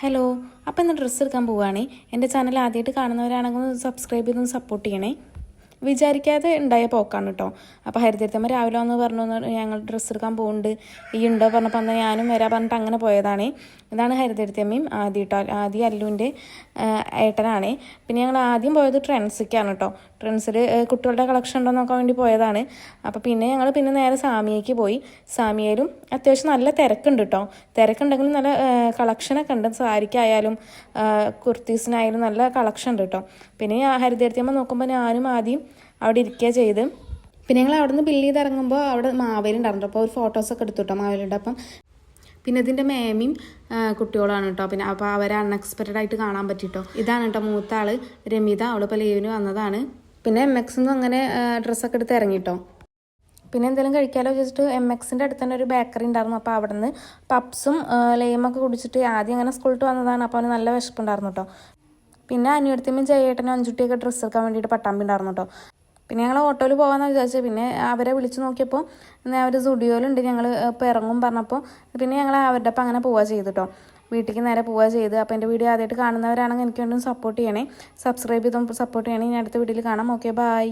Hello, അപ്പോൾ ഇന്ന് dress എടുക്കാൻ പോവുകയാണേ. എൻ്റെ ചാനൽ ആദ്യമായിട്ട് കാണുന്നവരാണെങ്കിൽ ഒന്ന് സബ്സ്ക്രൈബ് ചെയ്തൊന്ന് സപ്പോർട്ട് ചെയ്യണേ. വിചാരിക്കാതെ ഉണ്ടായ പോക്കാണ് കേട്ടോ. അപ്പോൾ ഹരിതീർത്ഥമ്മ രാവിലെ വന്ന് പറഞ്ഞു ഞങ്ങൾ ഡ്രസ്സ് എടുക്കാൻ പോകുന്നുണ്ട്, ഈ ഉണ്ടോ പറഞ്ഞപ്പോൾ അന്ന് ഞാനും വരാൻ പറഞ്ഞിട്ട് അങ്ങനെ പോയതാണേ. ഇതാണ് ഹരിതീർത്ഥമ്മയും ആദ്യം കേട്ടോ. ആദ്യം അല്ലുവിൻ്റെ ഏട്ടനാണേ. പിന്നെ ഞങ്ങൾ ആദ്യം പോയത് ട്രെൻഡ്സിലേക്കാണ് കേട്ടോ. ട്രെൻഡ്സിൽ കുട്ടികളുടെ കളക്ഷൻ ഉണ്ടോ നോക്കാൻ വേണ്ടി പോയതാണ്. അപ്പോൾ പിന്നെ ഞങ്ങൾ നേരെ സാമിയയ്ക്ക് പോയി. സാമിയയിലും അത്യാവശ്യം നല്ല തിരക്കുണ്ട് കേട്ടോ. തിരക്കുണ്ടെങ്കിലും നല്ല കളക്ഷനൊക്കെ ഉണ്ട്. സാരിക്കായാലും കുർത്തീസിനായാലും നല്ല കളക്ഷൻ ഉണ്ട് കേട്ടോ. പിന്നെ ഹരിതീർത്ഥമ്മ നോക്കുമ്പോൾ ഞാനും ആദ്യം അവിടെ ഇരിക്കുക ചെയ്ത്. പിന്നെ ഞങ്ങൾ അവിടെ നിന്ന് ബില്ല് ചെയ്ത് ഇറങ്ങുമ്പോൾ അവിടെ മാവേലുണ്ടായിരുന്നു. അപ്പോൾ ഒരു ഫോട്ടോസൊക്കെ എടുത്തു കേട്ടോ മാവേലുണ്ട്. അപ്പം പിന്നെ ഇതിൻ്റെ മേമയും കുട്ടികളാണ് കേട്ടോ. പിന്നെ അപ്പോൾ അവരെ അൺഎക്സ്പെക്റ്റഡ് ആയിട്ട് കാണാൻ പറ്റിട്ടോ. ഇതാണ് കേട്ടോ മൂത്ത ആൾ രമിത. അവളിപ്പോൾ ലീവിന് വന്നതാണ്. പിന്നെ MX അങ്ങനെ ഡ്രസ്സൊക്കെ എടുത്ത് ഇറങ്ങിട്ടോ. പിന്നെ എന്തെങ്കിലും കഴിക്കാമല്ലോ വെച്ചിട്ട് MXൻ്റെ അടുത്ത് തന്നെ ഒരു ബേക്കറി ഉണ്ടായിരുന്നു. അപ്പോൾ അവിടെ നിന്ന് പപ്സും ലെയിമൊക്കെ കുടിച്ചിട്ട് ആദ്യം അങ്ങനെ സ്കൂളിട്ട് വന്നതാണ്. അപ്പോൾ അവന് നല്ല വിശപ്പുണ്ടായിരുന്നു കേട്ടോ. പിന്നെ അനിയടത്തിയും ജയേട്ടനും അഞ്ചുട്ടിയൊക്കെ ഡ്രസ്സ് എടുക്കാൻ വേണ്ടിയിട്ട് പട്ടാമ്പി ഉണ്ടായിരുന്നു കേട്ടോ. പിന്നെ ഞങ്ങൾ ഓട്ടോയിൽ പോകാമെന്ന് വിചാരിച്ചത്. പിന്നെ അവരെ വിളിച്ച് നോക്കിയപ്പോൾ അവർ സ്റ്റുഡിയോയിലുണ്ട്, ഞങ്ങൾ ഇപ്പോൾ ഇറങ്ങും പറഞ്ഞപ്പോൾ പിന്നെ ഞങ്ങൾ അവരുടെ ഒപ്പം അങ്ങനെ പോവുക ചെയ്തു കേട്ടോ. വീട്ടിലേക്ക് നേരെ പോവുക ചെയ്ത്. അപ്പോൾ എൻ്റെ വീഡിയോ ആദ്യമായിട്ട് കാണുന്നവരാണെങ്കിൽ എനിക്ക് വേണ്ടി സപ്പോർട്ട് ചെയ്യണേ. സബ്സ്ക്രൈബ് ചെയ്തും സപ്പോർട്ട് ചെയ്യണേ. ഇനി അടുത്ത വീഡിയോയിൽ കാണാം. Okay, by.